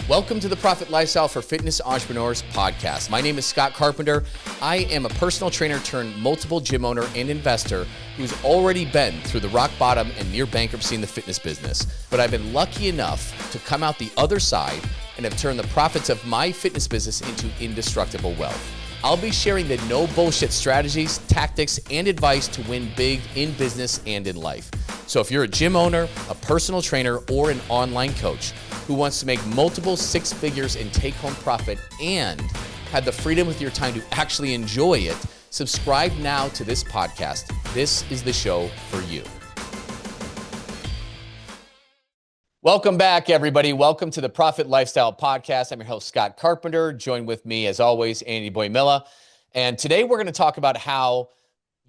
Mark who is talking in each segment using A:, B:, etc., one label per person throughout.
A: Welcome to the Profit Lifestyle for Fitness Entrepreneurs podcast. My name is Scott Carpenter. I am a personal trainer turned multiple gym owner and investor who's already been through the rock bottom and near bankruptcy in the fitness business. But I've been lucky enough to come out the other side and have turned the profits of my fitness business into indestructible wealth. I'll be sharing the no bullshit strategies, tactics, and advice to win big in business and in life. So if you're a gym owner, a personal trainer, or an online coach who wants to make multiple six figures in take-home profit and have the freedom with your time to actually enjoy it, subscribe now to this podcast. This is the show for you. Welcome back, everybody. Welcome to the Profit Lifestyle Podcast. I'm your host, Scott Carpenter. Join with me, as always, Andy Boymilla. And today we're going to talk about how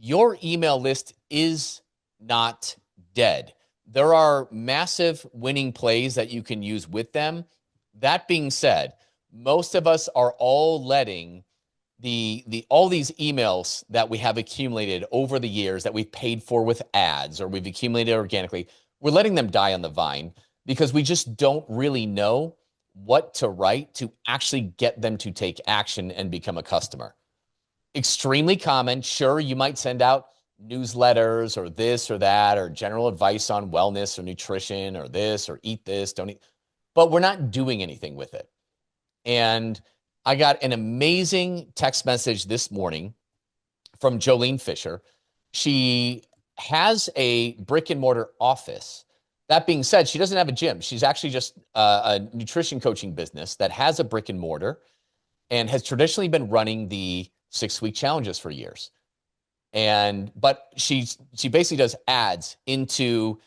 A: your email list is not dead. There are massive winning plays that you can use with them. That being said, most of us are all letting all these emails that we have accumulated over the years that we've paid for with ads or we've accumulated organically, we're letting them die on the vine because we just don't really know what to write to actually get them to take action and become a customer. Extremely common. Sure, you might send out newsletters or this or that or general advice on wellness or nutrition or this or eat this, don't eat, but we're not doing anything with it. And I got an amazing text message this morning from Joline Fisher. She has a brick and mortar office. That being said, she doesn't have a gym. She's actually just a nutrition coaching business that has a brick and mortar and has traditionally been running the 6-week challenges for years. But she basically does ads into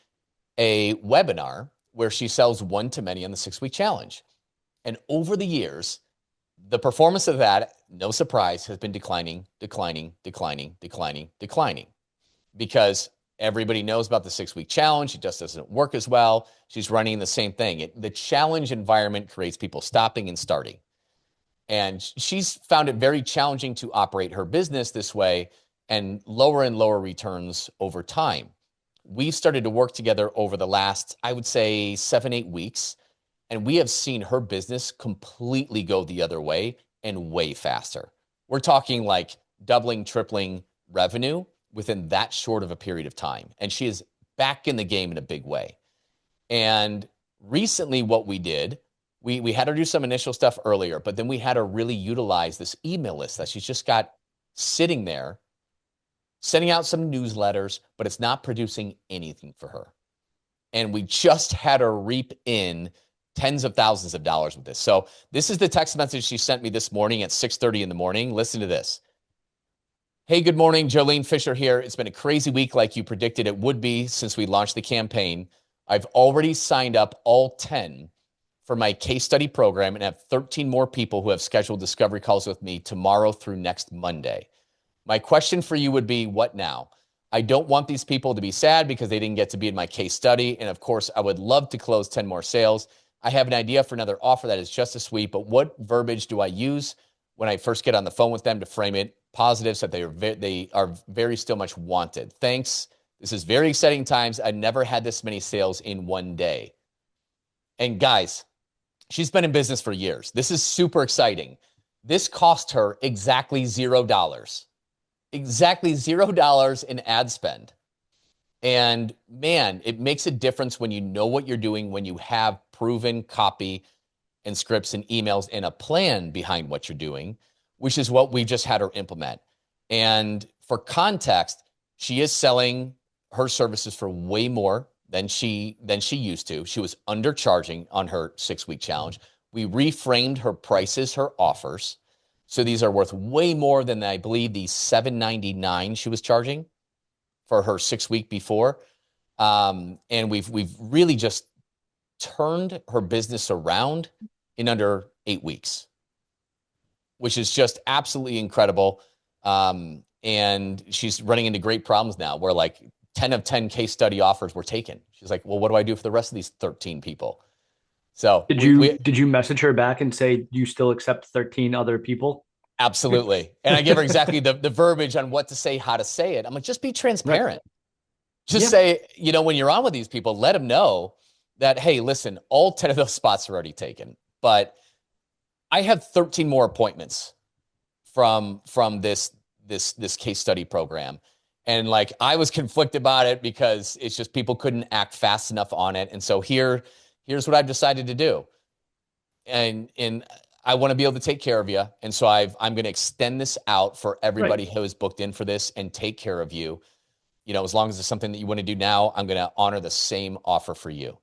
A: a webinar where she sells one-to-many on the 6-week challenge. And over the years, the performance of that, no surprise, has been declining because everybody knows about the 6-week challenge. It just doesn't work as well. She's running the same thing. The challenge environment creates people stopping and starting. And she's found it very challenging to operate her business this way and lower returns over time. We've started to work together over the last, I would say, 7-8 weeks, and we have seen her business completely go the other way and way faster. We're talking like doubling, tripling revenue within that short of a period of time. And she is back in the game in a big way. And recently what we did, we had her do some initial stuff earlier, but then we had her really utilize this email list that she's just got sitting there, sending out some newsletters, but it's not producing anything for her. And we just had her reap in tens of thousands of dollars with this. So this is the text message she sent me this morning at 6:30 in the morning. Listen to this. Hey, good morning. Joline Fisher here. It's been a crazy week like you predicted it would be since we launched the campaign. I've already signed up all 10 for my case study program and have 13 more people who have scheduled discovery calls with me tomorrow through next Monday. My question for you would be, what now? I don't want these people to be sad because they didn't get to be in my case study. And of course, I would love to close 10 more sales. I have an idea for another offer that is just as sweet, but what verbiage do I use when I first get on the phone with them to frame it positive so that they are very still much wanted? Thanks. This is very exciting times. I've never had this many sales in one day. And guys, she's been in business for years. This is super exciting. This cost her exactly $0. Exactly $0 in ad spend. And man, it makes a difference when you know what you're doing, when you have proven copy and scripts and emails and a plan behind what you're doing, which is what we just had her implement. And for context, she is selling her services for way more than she used to. She was undercharging on her 6-week challenge. We reframed her prices, her offers. So these are worth way more than I believe the $7.99 she was charging for her 6-week before. And we've really just turned her business around in under 8 weeks, which is just absolutely incredible. And she's running into great problems now where like 10 of 10 case study offers were taken. She's like, well, what do I do for the rest of these 13 people? So
B: did you message her back and say, do you still accept 13 other people?
A: Absolutely. And I give her exactly the verbiage on what to say, how to say it. I'm like, just be transparent. Just say, when you're on with these people, let them know that, hey, listen, all 10 of those spots are already taken. but I have 13 more appointments from this case study program. And like, I was conflicted about it because it's just people couldn't act fast enough on it. And so here's what I've decided to do. And I want to be able to take care of you. And so I'm going to extend this out for everybody
B: Right.
A: who is booked in for this and take care of you. You know, as long as it's something that you want to do now, I'm going to honor the same offer for you.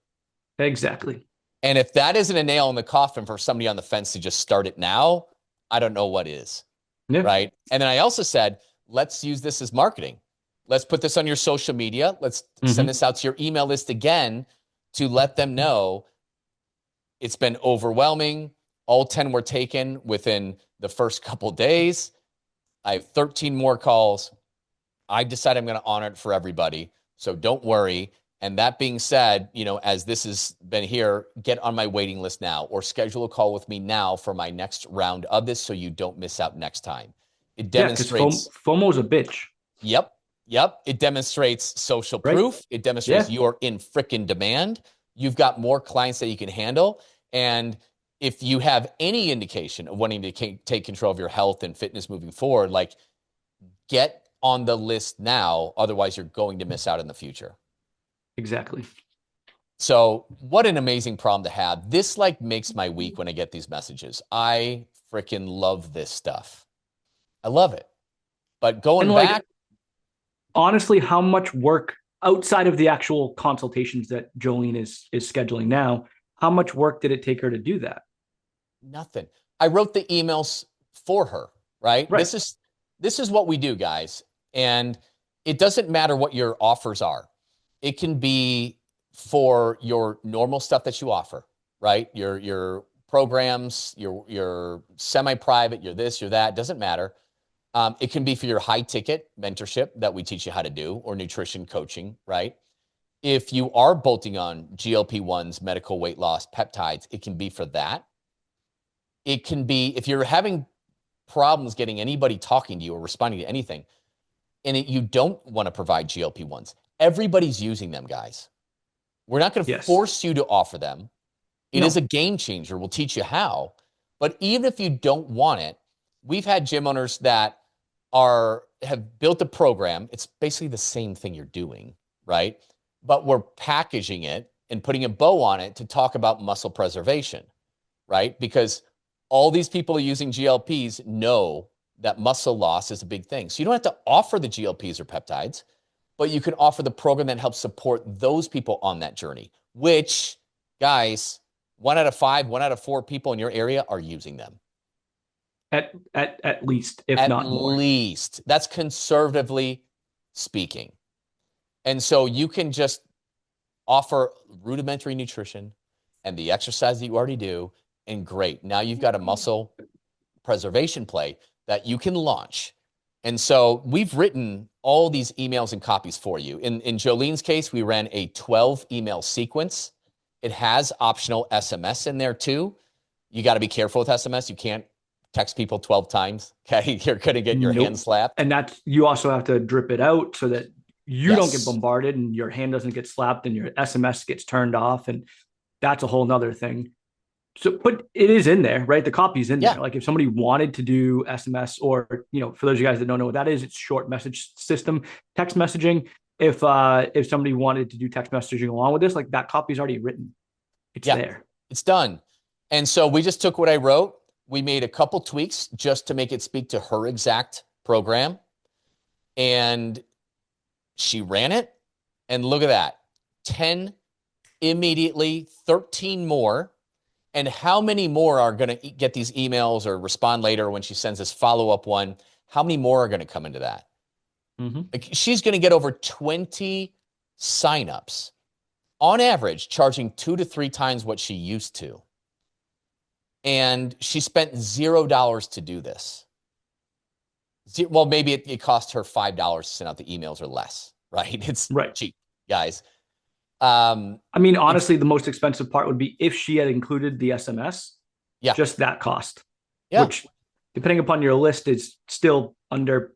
B: Exactly.
A: And if that isn't a nail in the coffin for somebody on the fence to just start it now, I don't know what is.
B: Yeah.
A: Right. And then I also said, let's use this as marketing. Let's put this on your social media. Let's send
B: Mm-hmm.
A: this out to your email list again to let them know it's been overwhelming. All 10 were taken within the first couple days. I have 13 more calls. I decided I'm going to honor it for everybody. So don't worry. And that being said, you know, as this has been here, get on my waiting list now or schedule a call with me now for my next round of this so you don't miss out next time. It
B: Yeah, because
A: demonstrates,
B: FOMO's a bitch,
A: yep, yep. It demonstrates social
B: right?
A: proof. It demonstrates
B: Yeah,
A: you're in freaking demand. You've got more clients that you can handle. And if you have any indication of wanting to take control of your health and fitness moving forward, like, get on the list now. Otherwise, you're going to miss out in the future.
B: exactly.
A: So, what an amazing problem to have. This like makes my week when I get these messages. I freaking love this stuff. I love it. But
B: And
A: going
B: like
A: back,
B: honestly, how much work outside of the actual consultations that Jolene is scheduling now, how much work did it take her to do that?
A: nothing. I wrote the emails for her, right?
B: Right.
A: This is what we do, guys. And it doesn't matter what your offers are. It can be for your normal stuff that you offer, right? Your programs, your semi-private, your this, your that, doesn't matter. It can be for your high ticket mentorship that we teach you how to do, or nutrition coaching, right? If you are bolting on GLP-1s, medical weight loss, peptides, it can be for that. It can be if you're having problems getting anybody talking to you or responding to anything, and you don't want to provide GLP-1s. Everybody's using them, guys. We're not going to
B: Yes.
A: force you to offer them. It is a
B: No.
A: game changer. We'll teach you how. But even if you don't want it, we've had gym owners that have built a program. It's basically the same thing you're doing, right? But we're packaging it and putting a bow on it to talk about muscle preservation, right? Because all these people using GLPs know that muscle loss is a big thing. So you don't have to offer the GLPs or peptides, but you can offer the program that helps support those people on that journey, which, guys, 1 out of 5, 1 out of 4 people in your area are using them.
B: At least, if
A: At
B: not more.
A: least. That's conservatively speaking. And so you can just offer rudimentary nutrition and the exercise that you already do, and great. Now you've got a muscle preservation play that you can launch. And so we've written all these emails and copies for you. In Jolene's case, we ran a 12 email sequence. It has optional SMS in there too. You got to be careful with SMS. You can't text people 12 times. Okay. You're going to get your hand
B: Nope.
A: slapped.
B: And that's you also have to drip it out so that you don't get
A: Yes.
B: bombarded and your hand doesn't get slapped and your SMS gets turned off. And that's a whole nother thing. So, but it is in there, right? The copy's in
A: Yeah.
B: there. Like if somebody wanted to do SMS or, for those of you guys that don't know what that is, it's short message system, text messaging. If somebody wanted to do text messaging along with this, like that copy's already written. It's
A: Yeah.
B: there.
A: It's done. And so we just took what I wrote. We made a couple tweaks just to make it speak to her exact program. And she ran it. And look at that, 10 immediately, 13 more. And how many more are going to get these emails or respond later when she sends this follow-up one? How many more are going to come into that?
B: Mm-hmm.
A: Like, she's going to get over 20 signups on average, charging 2 to 3 times what she used to. And she spent $0 to do this. Well, maybe it cost her $5 to send out the emails or less, right? It's
B: Right.
A: cheap, guys.
B: I mean,
A: It's
B: honestly, the most expensive part would be if she had included the SMS,
A: yeah,
B: just that cost,
A: yeah,
B: which depending upon your list is still under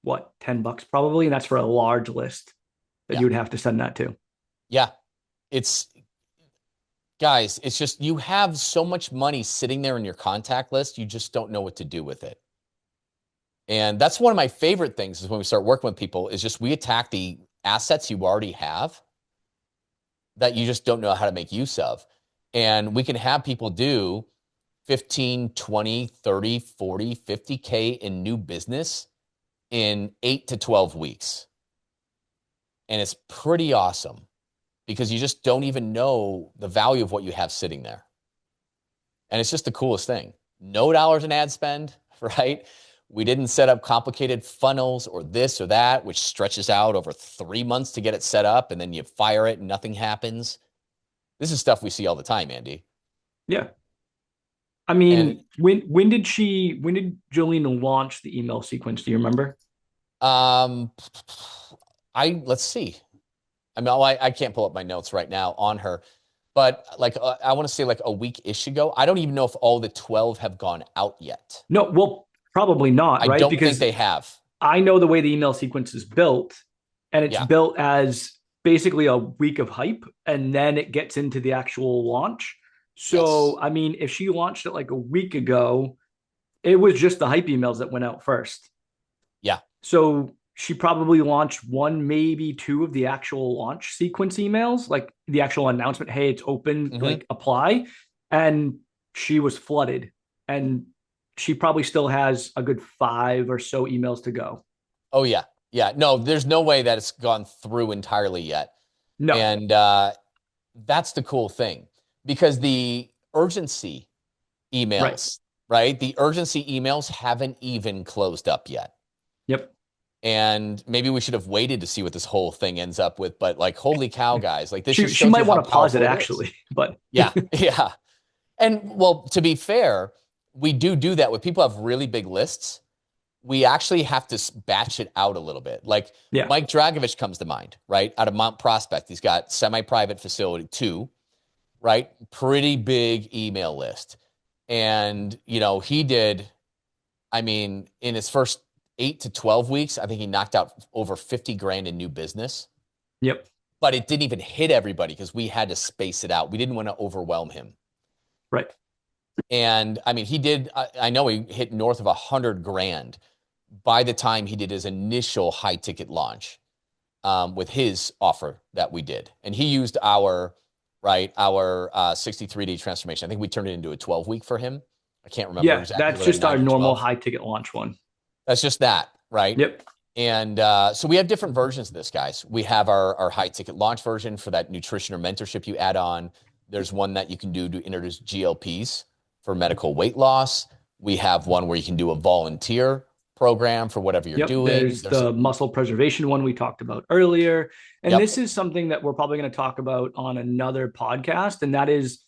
B: what, $10 probably. And that's for a large list that
A: yeah,
B: you would have to send that to.
A: yeah. It's Guys, it's just you have so much money sitting there in your contact list, you just don't know what to do with it. And that's one of my favorite things is when we start working with people is just we attack the assets you already have that you just don't know how to make use of. And we can have people do 15, 20, 30, 40, 50K in new business in 8 to 12 weeks. And it's pretty awesome because you just don't even know the value of what you have sitting there. And it's just the coolest thing. No dollars in ad spend, right? We didn't set up complicated funnels or this or that, which stretches out over 3 months to get it set up, and then you fire it and nothing happens. This is stuff we see all the time, Andy.
B: Yeah. I
A: And
B: mean, when did Joline launch the email sequence? Do you remember?
A: um, let's see. I mean, I can't pull up my notes right now on her, but like I want to say like a week-ish ago. I don't even know if all the 12 have gone out yet.
B: No, well, probably not,
A: I
B: right?
A: don't think
B: Because
A: they have.
B: I know the way the email sequence is built, and it's
A: Yeah.
B: built as basically a week of hype, and then it gets into the actual launch. So,
A: Yes.
B: I mean, if she launched it like a week ago, it was just the hype emails that went out first.
A: Yeah.
B: So she probably launched one, maybe two of the actual launch sequence emails, like the actual announcement, hey, it's open,
A: Mm-hmm.
B: like apply. And she was flooded. And she probably still has a good five or so emails to go.
A: Oh yeah. Yeah. No, there's no way that it's gone through entirely yet.
B: No.
A: And that's the cool thing because the urgency
B: Right.
A: emails, right? The urgency emails haven't even closed up yet.
B: Yep.
A: And maybe we should have waited to see what this whole thing ends up with. But like, holy cow, guys, like this just
B: She
A: shows you
B: might
A: how
B: want to pause it
A: powerful it is.
B: actually, but
A: Yeah. Yeah. And well, to be fair, we do that with people who have really big lists. We actually have to batch it out a little bit. Like
B: yeah.
A: Mike Dragovich comes to mind, right? Out of Mount Prospect. He's got semi-private facility too, right? Pretty big email list. And, he did, I mean, in his first 8 to 12 weeks, I think he knocked out over 50 grand in new business.
B: Yep.
A: But it didn't even hit everybody because we had to space it out. We didn't want to overwhelm him.
B: Right.
A: And I mean, he did, I know he hit north of 100 grand by the time he did his initial high ticket launch with his offer that we did. And he used our 63-day transformation. I think we turned it into a 12-week for him. I can't remember
B: Yeah.
A: exactly
B: That's
A: whether
B: just our
A: 9 or
B: normal
A: 12.
B: high ticket launch one.
A: That's just that, right?
B: Yep.
A: And so we have different versions of this, guys. We have our high ticket launch version for that nutrition or mentorship you add on. There's one that you can do to introduce GLPs for medical weight loss. We have one where you can do a volunteer program for whatever you're
B: Yep.
A: doing.
B: There's the muscle preservation one we talked about earlier. And
A: Yep.
B: this is something that we're probably going to talk about on another podcast. And that is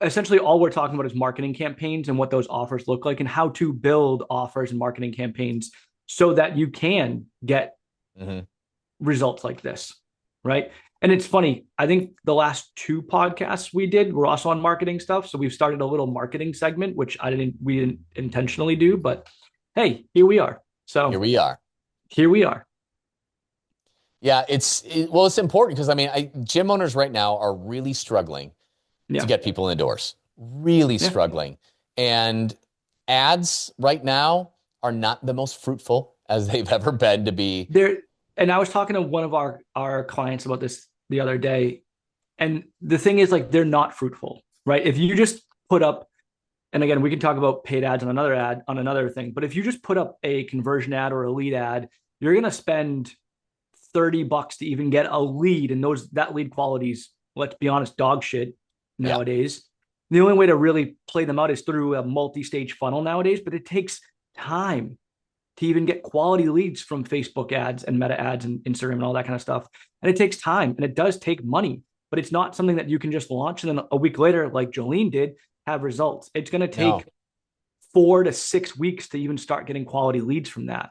B: essentially all we're talking about is marketing campaigns and what those offers look like and how to build offers and marketing campaigns so that you can get
A: Mm-hmm.
B: results like this. Right. And it's funny. I think the last two podcasts we did were also on marketing stuff. So we've started a little marketing segment, which we didn't intentionally do, but hey, here we are.
A: Here
B: So
A: we are.
B: here we are.
A: Yeah, it's important because I mean, gym owners right now are really struggling to
B: Yeah.
A: get people in the doors, really
B: Yeah.
A: struggling. And ads right now are not the most fruitful as they've ever been to be.
B: There, and I was talking to one of our clients about this the other day, and the thing is, like, they're not fruitful, right? If you just put up, and again, we can talk about paid ads on another thing, but if you just put up a conversion ad or a lead ad, you're gonna spend $30 to even get a lead, and that lead quality's, let's be honest, dog shit
A: Yeah.
B: nowadays. The only way to really play them out is through a multi-stage funnel nowadays, but it takes time to even get quality leads from Facebook ads and Meta ads and Instagram and all that kind of stuff. And it takes time and it does take money, but it's not something that you can just launch and then a week later, like Joline did, have results. It's going to take 4 to 6 weeks to even start getting quality leads from that.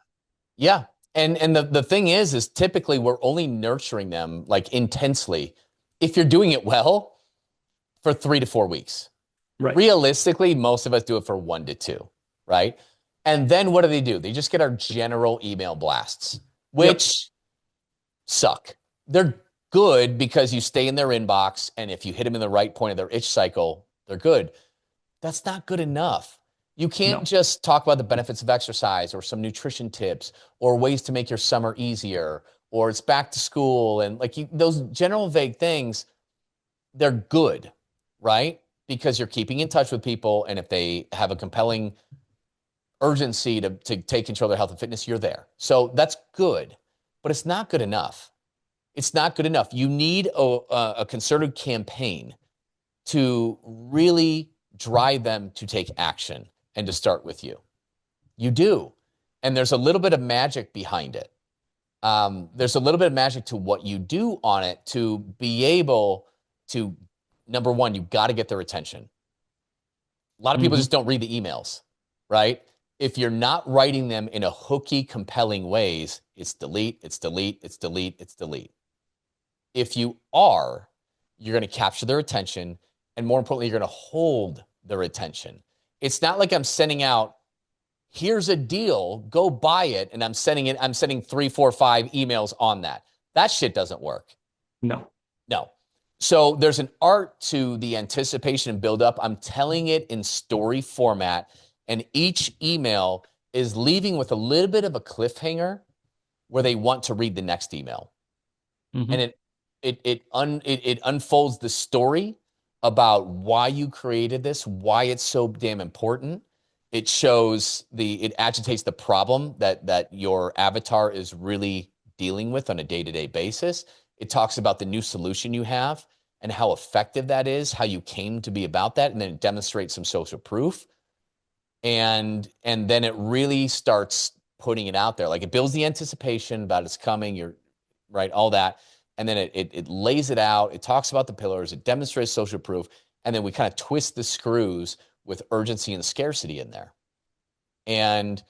A: Yeah. And the thing is typically we're only nurturing them like intensely if you're doing it well for 3 to 4 weeks.
B: Right.
A: Realistically, most of us do it for 1 to 2, right? And then what do? They just get our general email blasts, which suck. They're good because you stay in their inbox. And if you hit them in the right point of their itch cycle, they're good. That's not good enough. You can't
B: No,
A: just talk about the benefits of exercise or some nutrition tips or ways to make your summer easier or it's back to school. And like those general vague things, they're good, right? Because you're keeping in touch with people. And if they have a compelling urgency to take control of their health and fitness, you're there. So that's good, but it's not good enough. It's not good enough. You need a concerted campaign to really drive them to take action and to start with you. You do. And there's a little bit of magic behind it. There's a little bit of magic to what you do on it to be able to, number one, you've got to get their attention. A lot of people just don't read the emails, right? If you're not writing them in a hooky, compelling ways, it's delete, it's delete, it's delete, it's delete. If you are, you're going to capture their attention. And more importantly, you're going to hold their attention. It's not like I'm sending out, here's a deal, go buy it. And I'm sending 3, 4, 5 emails on that. That shit doesn't work.
B: no.
A: No. So there's an art to the anticipation and build up. I'm telling it in story format. And each email is leaving with a little bit of a cliffhanger where they want to read the next email. And it unfolds the story about why you created this, why it's so damn important. It shows it agitates the problem that your avatar is really dealing with on a day-to-day basis. It talks about the new solution you have and how effective that is, how you came to be about that, and then it demonstrates some social proof. And then it really starts putting it out there. Like it builds the anticipation about it's coming, you're right, all that. And then it lays it out. It talks about the pillars. It demonstrates social proof. And then we kind of twist the screws with urgency and scarcity in there. And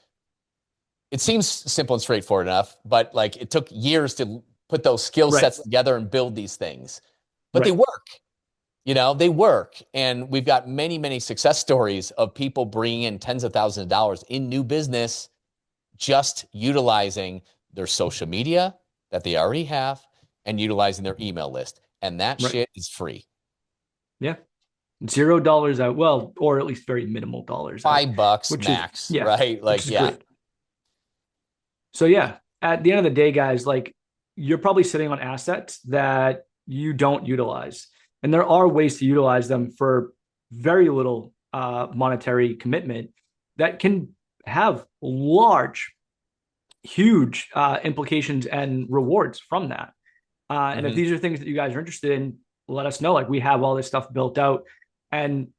A: it seems simple and straightforward enough, but like it took years to put those skill sets together and build these things. But they work. They work. And we've got many, many success stories of people bringing in tens of thousands of dollars in new business, just utilizing their social media that they already have and utilizing their email list. And that shit is free.
B: Yeah. $0 out. Well, or at least very minimal dollars out.
A: $5
B: which
A: max,
B: is,
A: right? Like,
B: which is great. So yeah, at the end of the day, guys, like you're probably sitting on assets that you don't utilize. And there are ways to utilize them for very little monetary commitment that can have large, huge implications and rewards from that. And if these are things that you guys are interested in, let us know. Like we have all this stuff built out and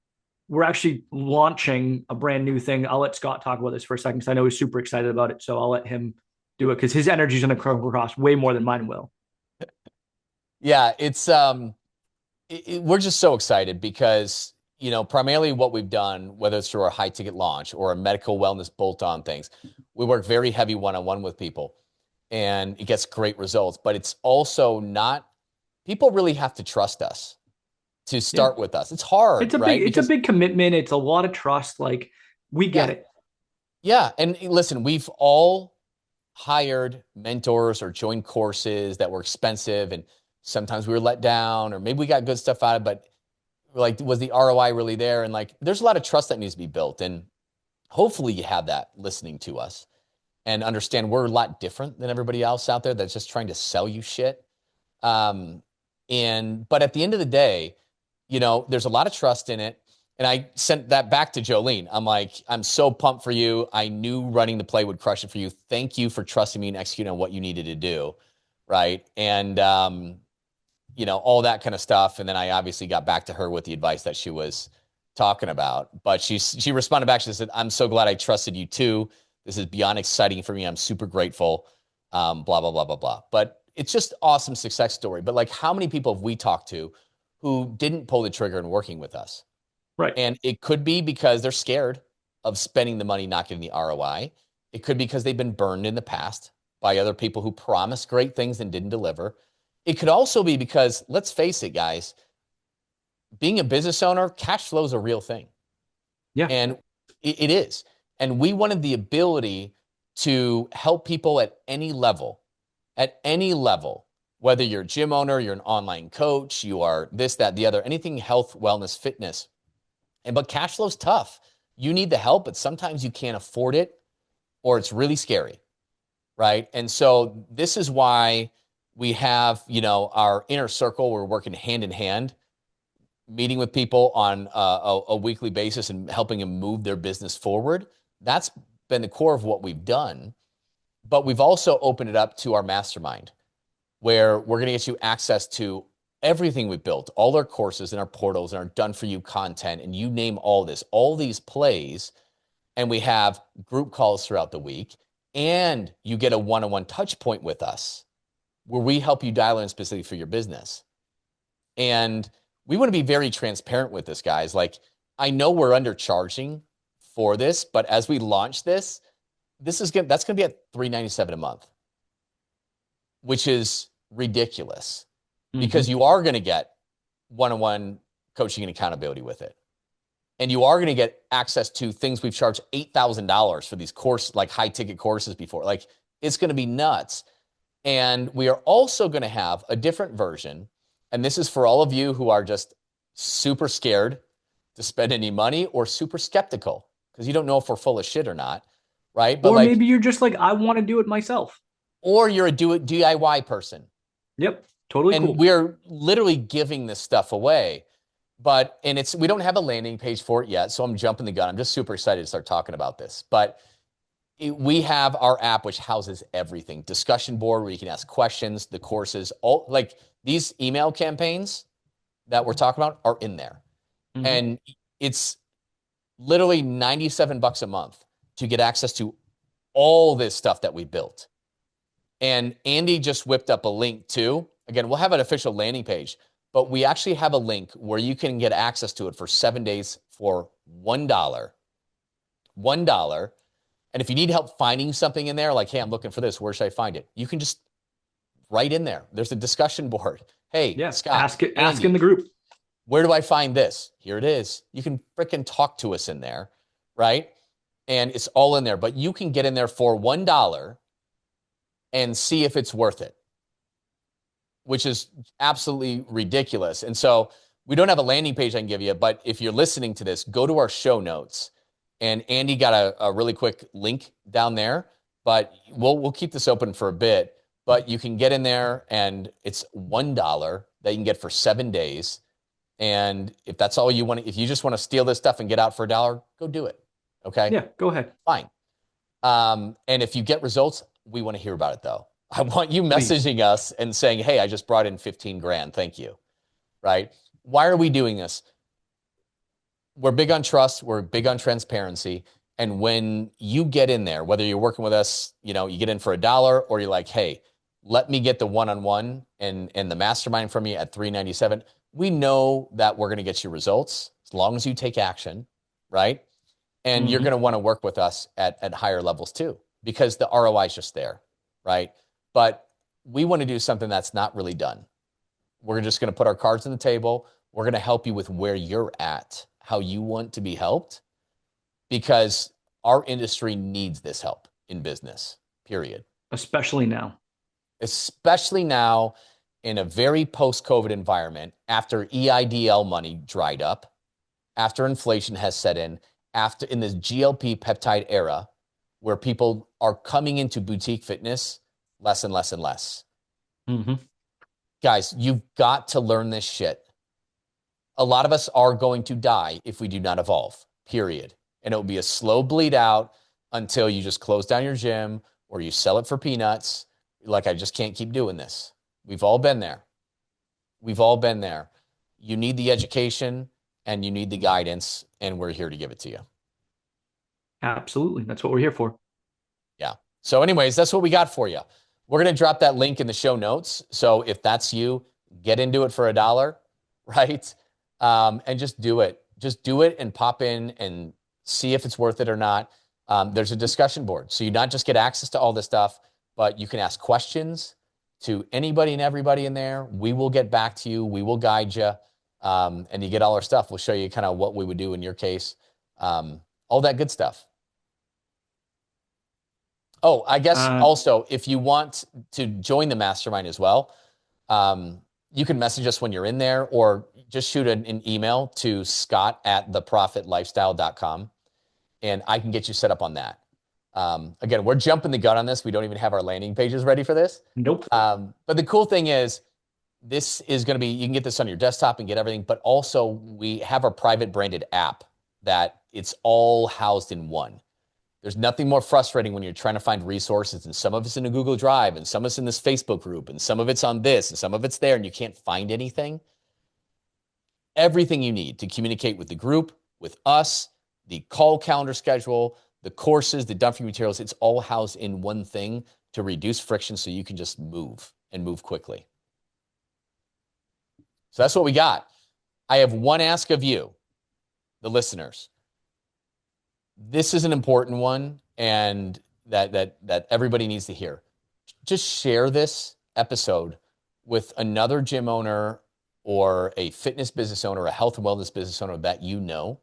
B: we're actually launching a brand new thing. I'll let Scott talk about this for a second because I know he's super excited about it. So I'll let him do it because his energy is going to come across way more than mine will.
A: Yeah, it's we're just so excited because primarily what we've done, whether it's through our high ticket launch or a medical wellness bolt on things, we work very heavy one-on-one with people and it gets great results. But it's also not, people really have to trust us to start with us. It's hard,
B: It's a
A: right?
B: big, it's a big commitment. It's a lot of trust. Like we get it.
A: Yeah. And listen, we've all hired mentors or joined courses that were expensive and sometimes we were let down or maybe we got good stuff out of it, but like, was the ROI really there? And like, there's a lot of trust that needs to be built. And hopefully you have that listening to us and understand we're a lot different than everybody else out there that's just trying to sell you shit. But at the end of the day, there's a lot of trust in it. And I sent that back to Joline. I'm like, I'm so pumped for you. I knew running the play would crush it for you. Thank you for trusting me and executing on what you needed to do. Right. And, all that kind of stuff. And then I obviously got back to her with the advice that she was talking about. But she responded back. She said, I'm so glad I trusted you too. This is beyond exciting for me. I'm super grateful. Blah, blah, blah, blah, blah. But it's just awesome success story. But like how many people have we talked to who didn't pull the trigger and working with us?
B: Right.
A: And it could be because they're scared of spending the money, not getting the ROI. It could be because they've been burned in the past by other people who promised great things and didn't deliver. It could also be because, let's face it, guys, being a business owner, cash flow is a real thing.
B: Yeah.
A: And it is. And we wanted the ability to help people at any level, Whether you're a gym owner, you're an online coach, you are this, that, the other, anything health, wellness, fitness. But cash flow's tough. You need the help, but sometimes you can't afford it or it's really scary, right? And so this is why we have, our inner circle. We're working hand in hand, meeting with people on a weekly basis and helping them move their business forward. That's been the core of what we've done. But we've also opened it up to our mastermind, where we're going to get you access to everything we've built, all our courses and our portals and our done for you content, and you name all this, all these plays. And we have group calls throughout the week, and you get a one-on-one touch point with us where we help you dial in specifically for your business. And we want to be very transparent with this, guys. Like, I know we're undercharging for this, but as we launch this, that's going to be at $397 a month, which is ridiculous because you are going to get one-on-one coaching and accountability with it. And you are going to get access to things we've charged $8,000 for these like high ticket courses before. Like, it's going to be nuts. And we are also going to have a different version. And this is for all of you who are just super scared to spend any money or super skeptical because you don't know if we're full of shit or not. Right. But
B: or maybe you're just like, I want to do it myself.
A: Or you're a DIY person.
B: Yep. Totally
A: and
B: cool.
A: And we're literally giving this stuff away. We don't have a landing page for it yet, so I'm jumping the gun. I'm just super excited to start talking about this. But we have our app, which houses everything. Discussion board where you can ask questions, the courses, all like these email campaigns that we're talking about are in there. And it's literally $97 a month to get access to all this stuff that we built. And Andy just whipped up a link too. Again, we'll have an official landing page, but we actually have a link where you can get access to it for 7 days for $1. $1. And if you need help finding something in there, like, hey, I'm looking for this, where should I find it? You can just write in there. There's a discussion board. Hey, Scott,
B: ask in the group.
A: Where do I find this? Here it is. You can fricking talk to us in there, right? And it's all in there, but you can get in there for $1 and see if it's worth it, which is absolutely ridiculous. And so we don't have a landing page I can give you, but if you're listening to this, go to our show notes. And Andy got a really quick link down there, but we'll keep this open for a bit. But you can get in there, and it's $1 that you can get for 7 days. And if that's all you want, if you just want to steal this stuff and get out for $1, go do it. Okay?
B: Yeah, go ahead.
A: Fine. And if you get results, we want to hear about it, though. I want you messaging us and saying, hey, I just brought in 15 grand. Thank you. Right? Why are we doing this? We're big on trust. We're big on transparency. And when you get in there, whether you're working with us, you get in for $1, or you're like, hey, let me get the one-on-one and the mastermind from you at $397. We know that we're going to get you results as long as you take action, right? And you're going to want to work with us at higher levels too, because the ROI is just there, right? But we want to do something that's not really done. We're just going to put our cards on the table. We're going to help you with where you're at, how you want to be helped, because our industry needs this help in business, period.
B: Especially now.
A: Especially now in a very post-COVID environment, after EIDL money dried up, after inflation has set in this GLP peptide era, where people are coming into boutique fitness less and less and less. Guys, you've got to learn this shit. A lot of us are going to die if we do not evolve, period. And it will be a slow bleed out until you just close down your gym or you sell it for peanuts. Like, I just can't keep doing this. We've all been there. We've all been there. You need the education and you need the guidance, and we're here to give it to you.
B: Absolutely. That's what we're here for.
A: Yeah. So anyways, that's what we got for you. We're going to drop that link in the show notes. So if that's you, get into it for $1, right? And just do it. Just do it and pop in and see if it's worth it or not. There's a discussion board. So you not just get access to all this stuff, but you can ask questions to anybody and everybody in there. We will get back to you. We will guide you. And you get all our stuff. We'll show you kind of what we would do in your case. All that good stuff. Oh, I guess also, if you want to join the mastermind as well, You can message us when you're in there, or just shoot an email to scott@theprofitlifestyle.com, and I can get you set up on that. Again, we're jumping the gun on this. We don't even have our landing pages ready for this.
B: Nope.
A: But the cool thing is, this is going to be, you can get this on your desktop and get everything, but also we have our private branded app that it's all housed in one. There's nothing more frustrating when you're trying to find resources, and some of it's in a Google Drive, and some of it's in this Facebook group, and some of it's on this, and some of it's there, and you can't find anything. Everything you need to communicate with the group, with us, the call calendar schedule, the courses, the dumping materials, it's all housed in one thing to reduce friction so you can just move and move quickly. So that's what we got. I have one ask of you, the listeners. This is an important one, and that everybody needs to hear. Just share this episode with another gym owner or a fitness business owner, a health and wellness business owner that you know.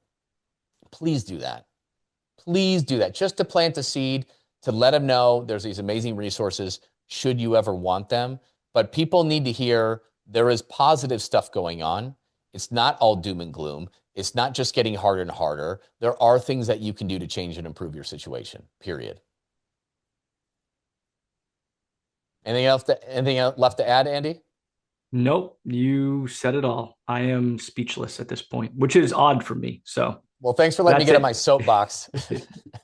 A: Please do that. Please do that, just to plant a seed, to let them know there's these amazing resources should you ever want them. But people need to hear there is positive stuff going on. It's not all doom and gloom. It's not just getting harder and harder. There are things that you can do to change and improve your situation, period. Anything else left to add, Andy?
B: Nope. You said it all. I am speechless at this point, which is odd for me. So,
A: well, thanks for letting me get on my soapbox.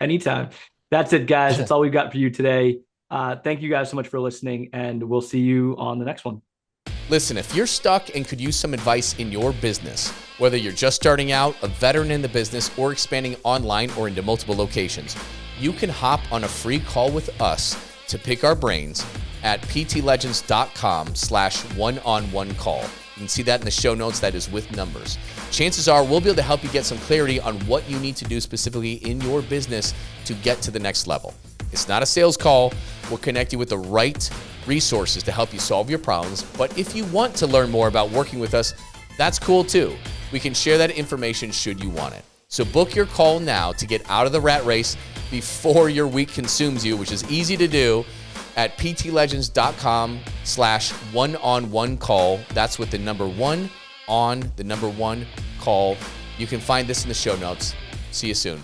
B: Anytime. That's it, guys. That's all we've got for you today. Thank you guys so much for listening, and we'll see you on the next one.
A: Listen, if you're stuck and could use some advice in your business, whether you're just starting out, a veteran in the business, or expanding online or into multiple locations, you can hop on a free call with us to pick our brains at ptlegends.com/one-on-one call. You can see that in the show notes. That is with numbers. Chances are we'll be able to help you get some clarity on what you need to do specifically in your business to get to the next level. It's not a sales call. We'll connect you with the right resources to help you solve your problems. But if you want to learn more about working with us, that's cool too. We can share that information should you want it. So book your call now to get out of the rat race before your week consumes you, which is easy to do at ptlegends.com/one-on-one call. That's with the number 1 on the number 1 call. You can find this in the show notes. See you soon.